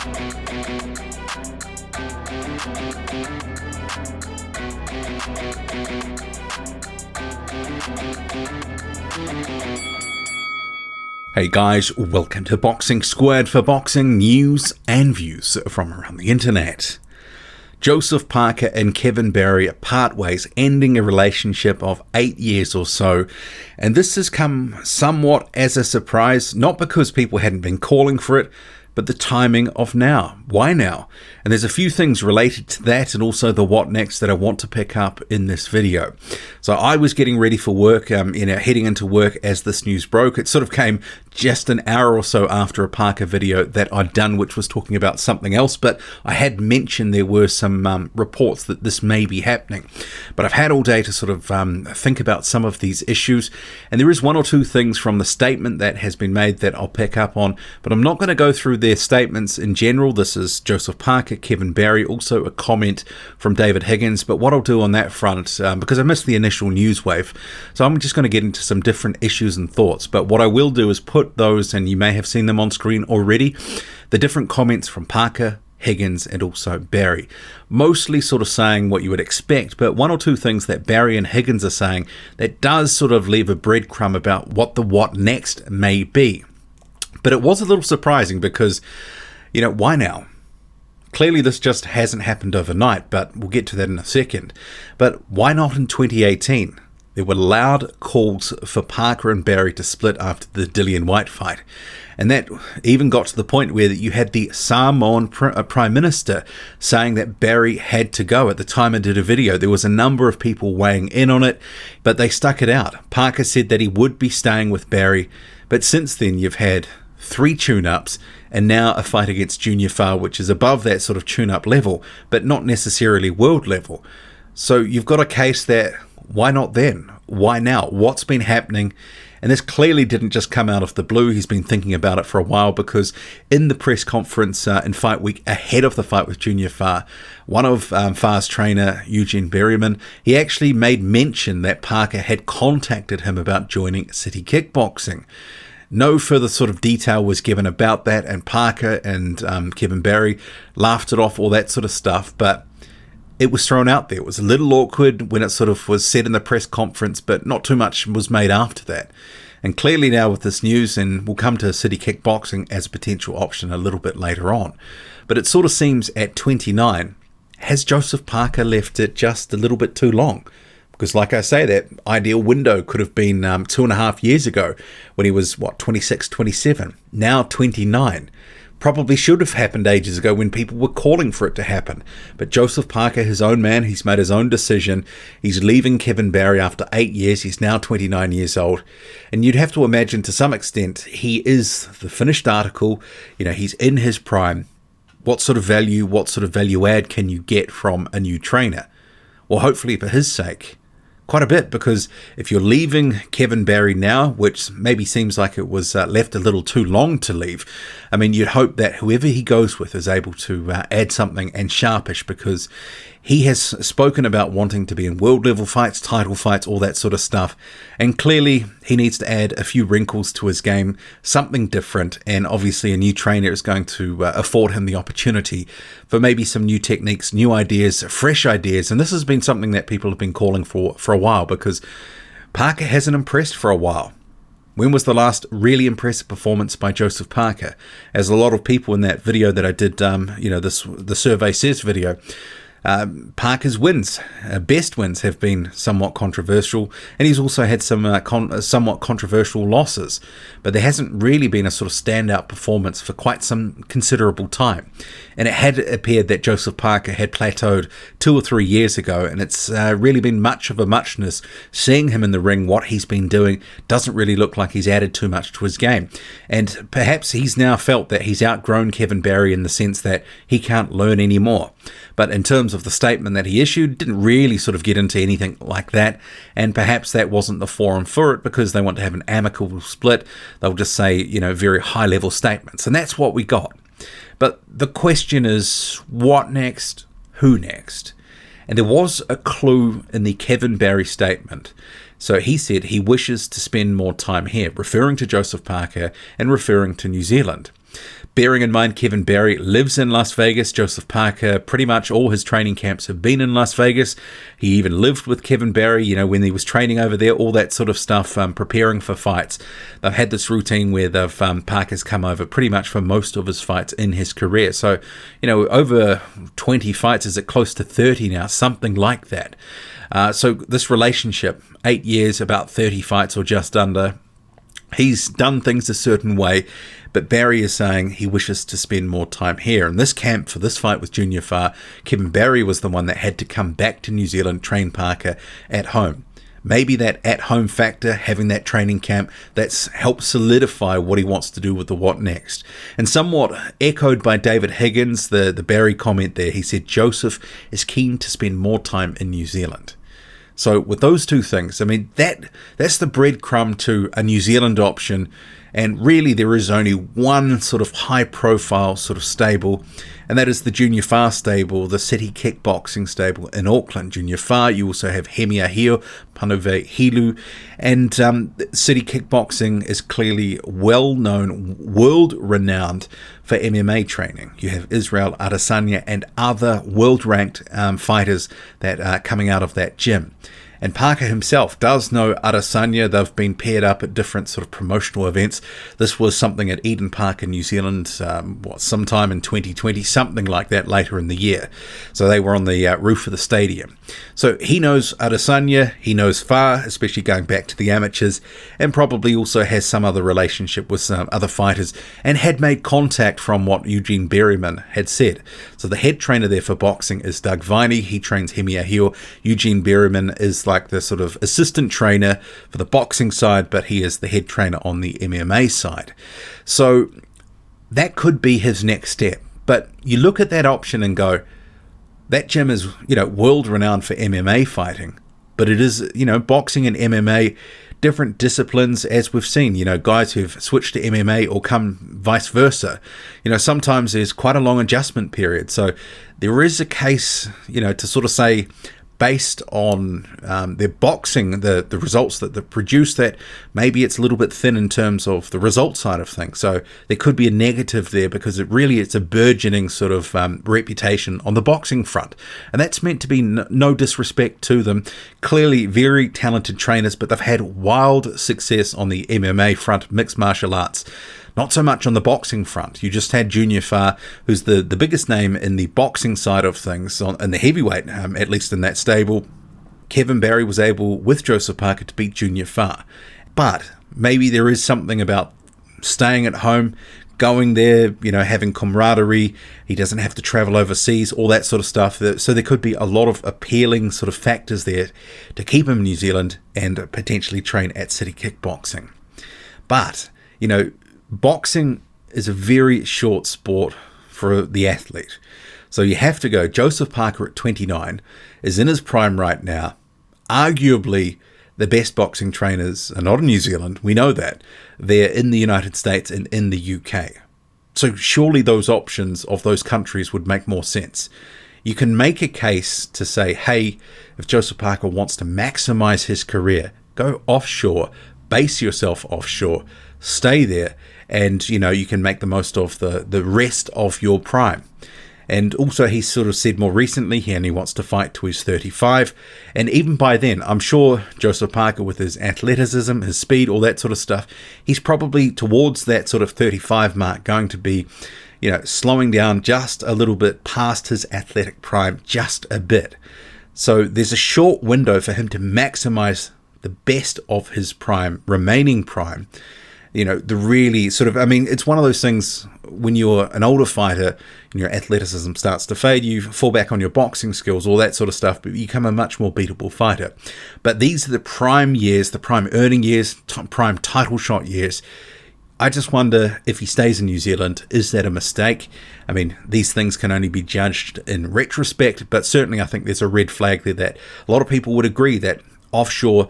Hey guys, welcome to Boxing Squared for boxing news and views from around the internet. Joseph Parker and Kevin Barry are part ways, ending a relationship of 8 years or so, and this has come somewhat as a surprise, not because people hadn't been calling for it, but the timing of now. Why now? And there's a few things related to that and also the what next that I want to pick up in this video. So I was getting ready for work, heading into work as this news broke. It sort of came just an hour or so after a Parker video that I'd done, which was talking about something else, but I had mentioned there were some reports that this may be happening. But I've had all day to sort of think about some of these issues, and there is one or two things from the statement that has been made that I'll pick up on, but I'm not going to go through their statements in general. This is Joseph Parker, Kevin Barry, also a comment from David Higgins, but what I'll do on that front, because I missed the initial news wave, so I'm just going to get into some different issues and thoughts, but what I will do is put those, and you may have seen them on screen already, the different comments from Parker, Higgins, and also Barry, mostly sort of saying what you would expect, but one or two things that Barry and Higgins are saying that does sort of leave a breadcrumb about what the what next may be. But it was a little surprising because, why now? Clearly this just hasn't happened overnight, but we'll get to that in a second. But why not in 2018? There were loud calls for Parker and Barry to split after the Dillian Whyte fight. And that even got to the point where you had the Samoan Prime Minister saying that Barry had to go. At the time I did a video, there was a number of people weighing in on it, but they stuck it out. Parker said that he would be staying with Barry, but since then you've had 3 tune-ups and now a fight against Junior Fa, which is above that sort of tune-up level, but not necessarily world level. So you've got a case that, why not then? Why now? What's been happening? And this clearly didn't just come out of the blue. He's been thinking about it for a while, because in the press conference in Fight Week ahead of the fight with Junior Fa, one of Fa's trainer, Eugene Berryman, he actually made mention that Parker had contacted him about joining City Kickboxing. No further sort of detail was given about that, and Parker and Kevin Barry laughed it off, all that sort of stuff, but it was thrown out there. It was a little awkward when it sort of was said in the press conference, but not too much was made after that. And clearly now with this news, and we'll come to City Kickboxing as a potential option a little bit later on, but it sort of seems at 29, has Joseph Parker left it just a little bit too long? Because like I say, that ideal window could have been 2.5 years ago when he was, 26, 27, now 29. Probably should have happened ages ago when people were calling for it to happen. But Joseph Parker, his own man, he's made his own decision. He's leaving Kevin Barry after 8 years. He's now 29 years old. And you'd have to imagine to some extent he is the finished article. He's in his prime. What sort of value add can you get from a new trainer? Well, hopefully for his sake, quite a bit, because if you're leaving Kevin Barry now, which maybe seems like it was left a little too long to leave, I mean, you'd hope that whoever he goes with is able to add something and sharpish, because he has spoken about wanting to be in world level fights, title fights, all that sort of stuff, and clearly he needs to add a few wrinkles to his game, something different, and obviously a new trainer is going to afford him the opportunity for maybe some new techniques, new ideas, fresh ideas, and this has been something that people have been calling for a while, because Parker hasn't impressed for a while. When was the last really impressive performance by Joseph Parker? As a lot of people in that video that I did, the Survey Says video, Parker's wins, best wins, have been somewhat controversial, and he's also had some somewhat controversial losses, but there hasn't really been a sort of standout performance for quite some considerable time, and it had appeared that Joseph Parker had plateaued 2 or 3 years ago, and it's really been much of a muchness. Seeing him in the ring, what he's been doing doesn't really look like he's added too much to his game, and perhaps he's now felt that he's outgrown Kevin Barry in the sense that he can't learn anymore. But in terms of the statement that he issued, didn't really sort of get into anything like that, and perhaps that wasn't the forum for it, because they want to have an amicable split. They'll just say, very high-level statements, and that's what we got. But the question is, what next? Who next? And there was a clue in the Kevin Barry statement. So he said he wishes to spend more time here, referring to Joseph Parker and referring to New Zealand. Bearing in mind, Kevin Barry lives in Las Vegas. Joseph Parker, pretty much all his training camps have been in Las Vegas. He even lived with Kevin Barry, when he was training over there, all that sort of stuff, preparing for fights. They've had this routine where Parker's come over pretty much for most of his fights in his career. So, over 20 fights, is it close to 30 now? Something like that. So this relationship, 8 years, about 30 fights or just under, he's done things a certain way, but Barry is saying he wishes to spend more time here. In this camp for this fight with Junior Fa, Kevin Barry was the one that had to come back to New Zealand, train Parker at home. Maybe that at-home factor, having that training camp, that's helped solidify what he wants to do with the what next. And somewhat echoed by David Higgins, the Barry comment there, he said Joseph is keen to spend more time in New Zealand. So with those two things, that's the breadcrumb to a New Zealand option. And really there is only one sort of high-profile sort of stable, and that is the Junior Fa stable, the City Kickboxing stable in Auckland. Junior Fa, you also have Hemi Ahio, Panove Hilu, and City Kickboxing is clearly well-known, world-renowned for MMA training. You have Israel Adesanya and other world-ranked fighters that are coming out of that gym. And Parker himself does know Adesanya. They've been paired up at different sort of promotional events. This was something at Eden Park in New Zealand, sometime in 2020, something like that later in the year. So they were on the roof of the stadium. So he knows Adesanya, he knows Fa, especially going back to the amateurs, and probably also has some other relationship with some other fighters, and had made contact from what Eugene Berryman had said. So the head trainer there for boxing is Doug Viney. He trains Hemi Ahio. Eugene Berryman is like the sort of assistant trainer for the boxing side, but he is the head trainer on the MMA side. So that could be his next step. But you look at that option and go, that gym is, world renowned for MMA fighting, but it is, boxing and MMA, different disciplines, as we've seen, guys who've switched to MMA or come vice versa. Sometimes there's quite a long adjustment period. So there is a case, to sort of say, based on their boxing, the results that they produce, that maybe it's a little bit thin in terms of the result side of things. So there could be a negative there, because it's a burgeoning sort of reputation on the boxing front. And that's meant to be no disrespect to them. Clearly very talented trainers, but they've had wild success on the MMA front, mixed martial arts. Not so much on the boxing front. You just had Junior Fa, who's the biggest name in the boxing side of things, in the heavyweight, at least in that stable. Kevin Barry was able, with Joseph Parker, to beat Junior Fa. But maybe there is something about staying at home, going there, having camaraderie. He doesn't have to travel overseas, all that sort of stuff. So there could be a lot of appealing sort of factors there to keep him in New Zealand and potentially train at City Kickboxing. But, boxing is a very short sport for the athlete. So you have to go. Joseph Parker at 29 is in his prime right now. Arguably, the best boxing trainers are not in New Zealand. We know that. They're in the United States and in the UK. So surely those options of those countries would make more sense. You can make a case to say, hey, if Joseph Parker wants to maximize his career, go offshore, base yourself offshore, stay there, and you can make the most of the rest of your prime. And also, he sort of said more recently he only wants to fight till he's 35, and even by then, I'm sure Joseph Parker, with his athleticism, his speed, all that sort of stuff, he's probably towards that sort of 35 mark going to be slowing down just a little bit past his athletic prime, just a bit. So there's a short window for him to maximize the best of his prime, remaining prime. The really sort of, it's one of those things when you're an older fighter and your athleticism starts to fade, you fall back on your boxing skills, all that sort of stuff, but you become a much more beatable fighter. But these are the prime years, the prime earning years, prime title shot years. I just wonder if he stays in New Zealand, is that a mistake? These things can only be judged in retrospect, but certainly I think there's a red flag there that a lot of people would agree that offshore,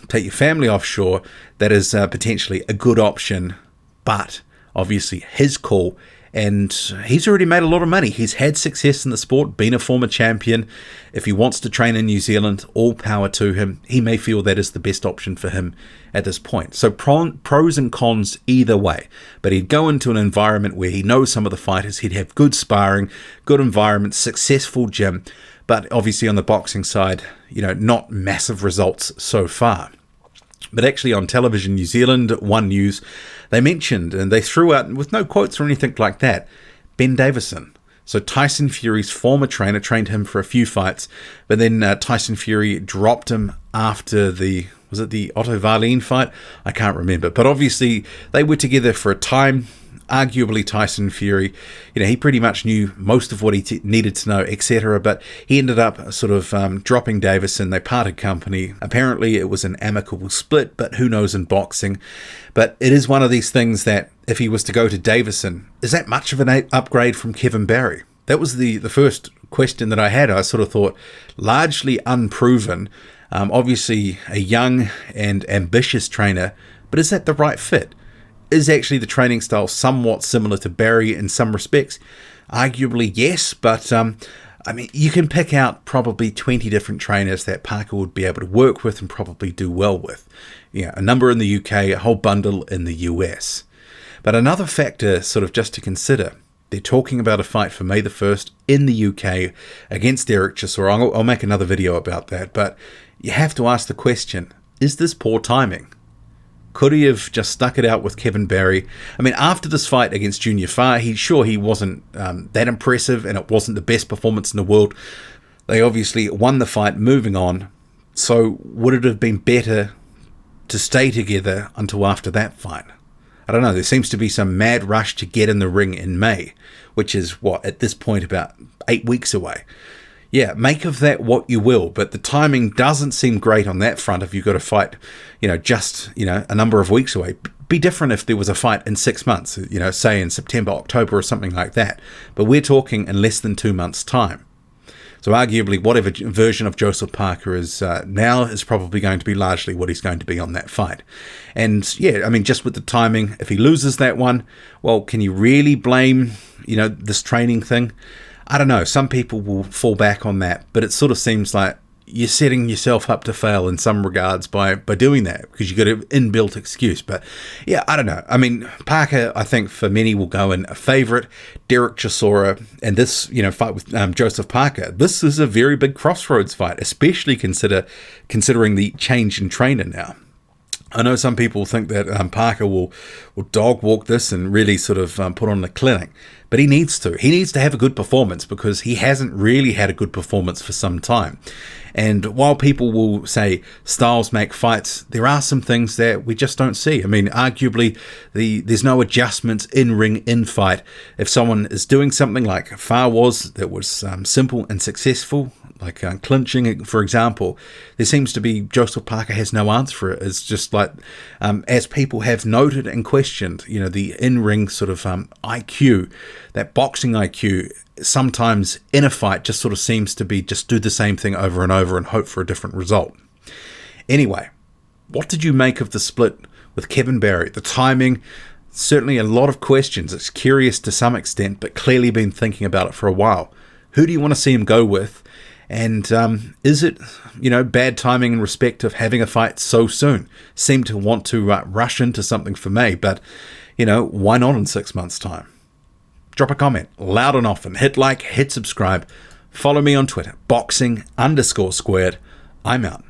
take your family offshore, that is potentially a good option, but obviously his call And he's already made a lot of money. He's had success in the sport, been a former champion. If he wants to train in New Zealand, all power to him. He may feel that is the best option for him at this point. So pros and cons either way. But he'd go into an environment where he knows some of the fighters. He'd have good sparring, good environment, successful gym. But obviously on the boxing side, not massive results so far. But actually on Television New Zealand, One News, they mentioned, and they threw out, with no quotes or anything like that, Ben Davison. So Tyson Fury's former trainer trained him for a few fights, but then Tyson Fury dropped him after was it the Otto Wallin fight? I can't remember. But obviously they were together for a time. Arguably Tyson Fury, he pretty much knew most of what he needed to know, etc. But he ended up sort of dropping Davison. They parted company. Apparently it was an amicable split, but who knows in boxing. But it is one of these things that if he was to go to Davison, is that much of an upgrade from Kevin Barry? That was the first question that I had. I sort of thought largely unproven, obviously a young and ambitious trainer, but is that the right fit? Is actually the training style somewhat similar to Barry in some respects? Arguably, yes, but you can pick out probably 20 different trainers that Parker would be able to work with and probably do well with. A number in the UK, a whole bundle in the US. But another factor sort of just to consider, they're talking about a fight for May the 1st in the UK against Derek Chisora. I'll make another video about that, but you have to ask the question, is this poor timing? Could he have just stuck it out with Kevin Barry? After this fight against Junior Fa, he wasn't that impressive, and it wasn't the best performance in the world. They obviously won the fight, moving on. So would it have been better to stay together until after that fight? I don't know. There seems to be some mad rush to get in the ring in May, which is, at this point, about 8 weeks away. Yeah, make of that what you will, but the timing doesn't seem great on that front if you've got to fight, just a number of weeks away. Be different if there was a fight in 6 months, say in September, October or something like that. But we're talking in less than 2 months' time. So arguably, whatever version of Joseph Parker is now is probably going to be largely what he's going to be on that fight. And just with the timing, if he loses that one, well, can you really blame, this training thing? I don't know, some people will fall back on that, but it sort of seems like you're setting yourself up to fail in some regards by doing that, because you've got an inbuilt excuse. But yeah, I don't know. Parker, I think for many will go in a favourite. Derek Chisora, and this, fight with Joseph Parker, this is a very big crossroads fight, especially considering the change in trainer now. I know some people think that Parker will dog walk this and really sort of put on the clinic, but he needs to. He needs to have a good performance, because he hasn't really had a good performance for some time. And while people will say styles make fights, there are some things that we just don't see. Arguably, there's no adjustments in-ring, in-fight. If someone is doing something like Fa was, that was simple and successful, like clinching, for example, there seems to be Joseph Parker has no answer for it. It's just like, as people have noted and questioned, the in-ring sort of IQ, that boxing IQ, sometimes in a fight just sort of seems to be just do the same thing over and over and hope for a different result. Anyway, what did you make of the split with Kevin Barry? The timing, certainly a lot of questions. It's curious to some extent, but clearly been thinking about it for a while. Who do you want to see him go with? And is it, bad timing in respect of having a fight so soon? Seem to want to rush into something for May, but, why not in 6 months' time? Drop a comment loud and often. Hit like, hit subscribe. Follow me on Twitter, boxing_squared. I'm out.